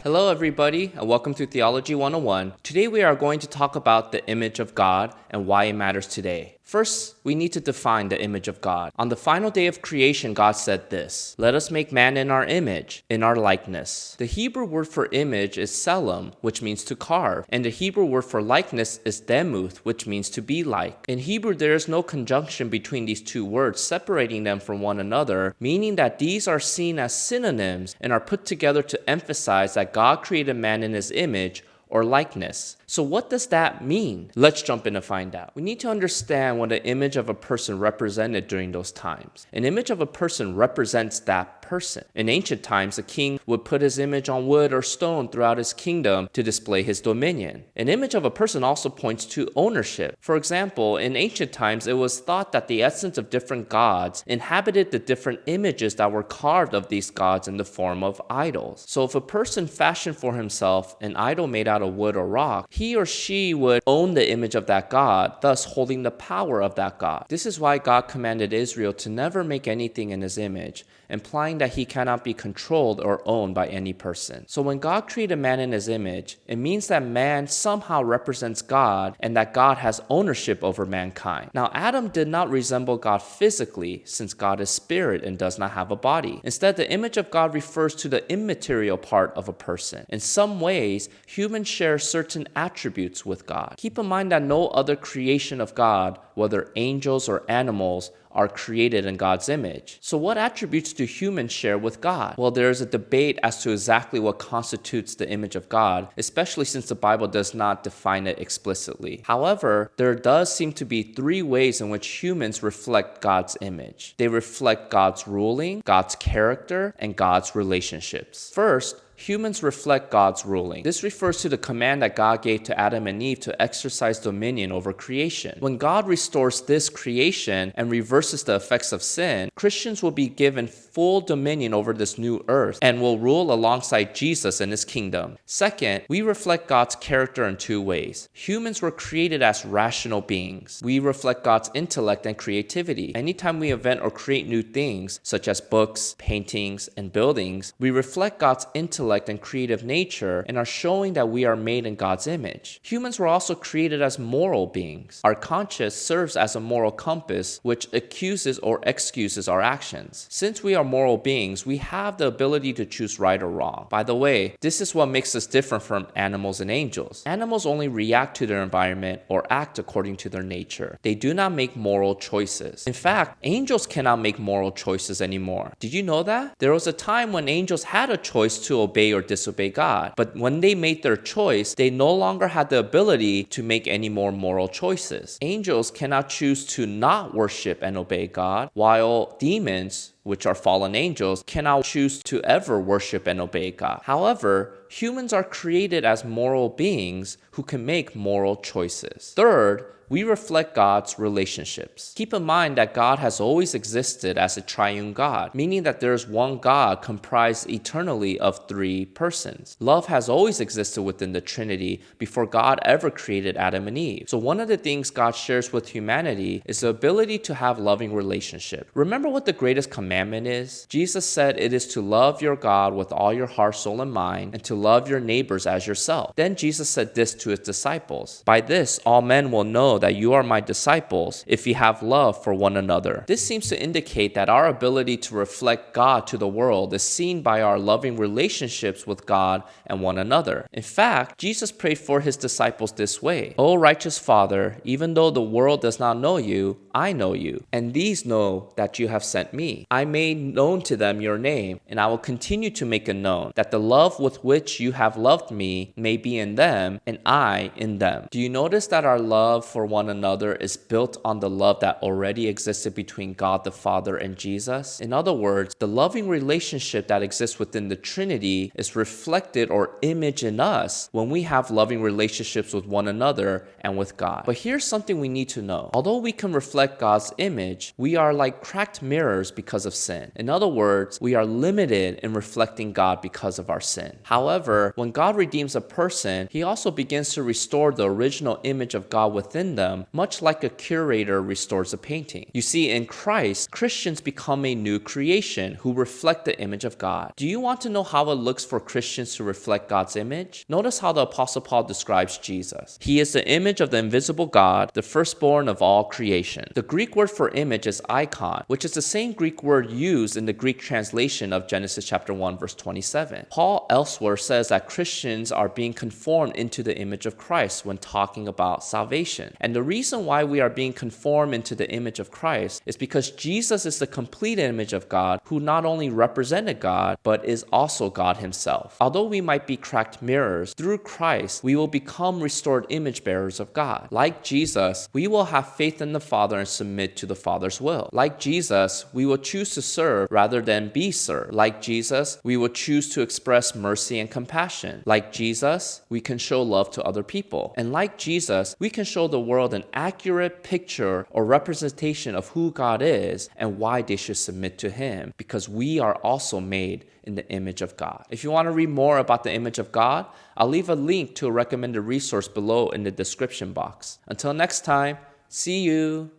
Hello everybody and welcome to Theology 101. Today we are going to talk about the image of God and why it matters today. First, we need to define the image of God. On the final day of creation, God said this, "Let us make man in our image, in our likeness." The Hebrew word for image is tselem, which means to carve, and the Hebrew word for likeness is demuth, which means to be like. In Hebrew, there is no conjunction between these two words separating them from one another, meaning that these are seen as synonyms and are put together to emphasize that God created man in his image or likeness. So what does that mean? Let's jump in to find out. We need to understand what an image of a person represented during those times. An image of a person represents that person. In ancient times, a king would put his image on wood or stone throughout his kingdom to display his dominion. An image of a person also points to ownership. For example, in ancient times, it was thought that the essence of different gods inhabited the different images that were carved of these gods in the form of idols. So if a person fashioned for himself an idol made out of wood or rock, he or she would own the image of that god, thus holding the power of that god. This is why God commanded Israel to never make anything in his image, implying that he cannot be controlled or owned by any person. So when God created man in his image, it means that man somehow represents God and that God has ownership over mankind. Now, Adam did not resemble God physically, since God is spirit and does not have a body. Instead, the image of God refers to the immaterial part of a person. In some ways, humans share certain attributes with God. Keep in mind that no other creation of God, whether angels or animals, are created in God's image. So what attributes do humans share with God? Well, there is a debate as to exactly what constitutes the image of God, especially since the Bible does not define it explicitly. However, there does seem to be three ways in which humans reflect God's image. They reflect God's ruling, God's character, and God's relationships. First, humans reflect God's ruling. This refers to the command that God gave to Adam and Eve to exercise dominion over creation. When God restores this creation and reverses the effects of sin, Christians will be given full dominion over this new earth and will rule alongside Jesus in his kingdom. Second, we reflect God's character in two ways. Humans were created as rational beings. We reflect God's intellect and creativity. Anytime we invent or create new things, such as books, paintings, and buildings, we reflect God's intellect and creative nature and are showing that we are made in God's image. Humans were also created as moral beings. Our conscience serves as a moral compass which accuses or excuses our actions. Since we are moral beings, we have the ability to choose right or wrong. By the way, this is what makes us different from animals and angels. Animals only react to their environment or act according to their nature. They do not make moral choices. In fact, angels cannot make moral choices anymore. Did you know that? There was a time when angels had a choice to obey or disobey God. But when they made their choice, they no longer had the ability to make any more moral choices. Angels cannot choose to not worship and obey God, while demons, which are fallen angels, cannot choose to ever worship and obey God. However, humans are created as moral beings who can make moral choices. Third, we reflect God's relationships. Keep in mind that God has always existed as a triune God, meaning that there is one God comprised eternally of three persons. Love has always existed within the Trinity before God ever created Adam and Eve. So one of the things God shares with humanity is the ability to have loving relationships. Remember what the greatest commandment is? Jesus said it is to love your God with all your heart, soul, and mind, and to love your neighbors as yourself. Then Jesus said this to his disciples, "By this all men will know that you are my disciples if you have love for one another." This seems to indicate that our ability to reflect God to the world is seen by our loving relationships with God and one another. In fact, Jesus prayed for his disciples this way, "O righteous Father, even though the world does not know you, I know you, and these know that you have sent me. I made known to them your name, and I will continue to make it known, that the love with which you have loved me may be in them, and I in them." Do you notice that our love for one another is built on the love that already existed between God the Father and Jesus? In other words, the loving relationship that exists within the Trinity is reflected or imaged in us when we have loving relationships with one another and with God. But here's something we need to know. Although we can reflect God's image, we are like cracked mirrors because of sin. In other words, we are limited in reflecting God because of our sin. However, when God redeems a person, he also begins to restore the original image of God within them, much like a curator restores a painting. You see, in Christ, Christians become a new creation who reflect the image of God. Do you want to know how it looks for Christians to reflect God's image? Notice how the Apostle Paul describes Jesus. He is the image of the invisible God, the firstborn of all creation. The Greek word for image is icon, which is the same Greek word used in the Greek translation of Genesis chapter 1 verse 27. Paul elsewhere says that Christians are being conformed into the image of Christ when talking about salvation. And the reason why we are being conformed into the image of Christ is because Jesus is the complete image of God who not only represented God, but is also God himself. Although we might be cracked mirrors, through Christ, we will become restored image bearers of God. Like Jesus, we will have faith in the Father and submit to the Father's will. Like Jesus, we will choose to serve rather than be served. Like Jesus, we will choose to express mercy and compassion. Like Jesus, we can show love to other people. And like Jesus, we can show the world an accurate picture or representation of who God is and why they should submit to him, because we are also made in the image of God. If you want to read more about the image of God, I'll leave a link to a recommended resource below in the description box. Until next time, see you.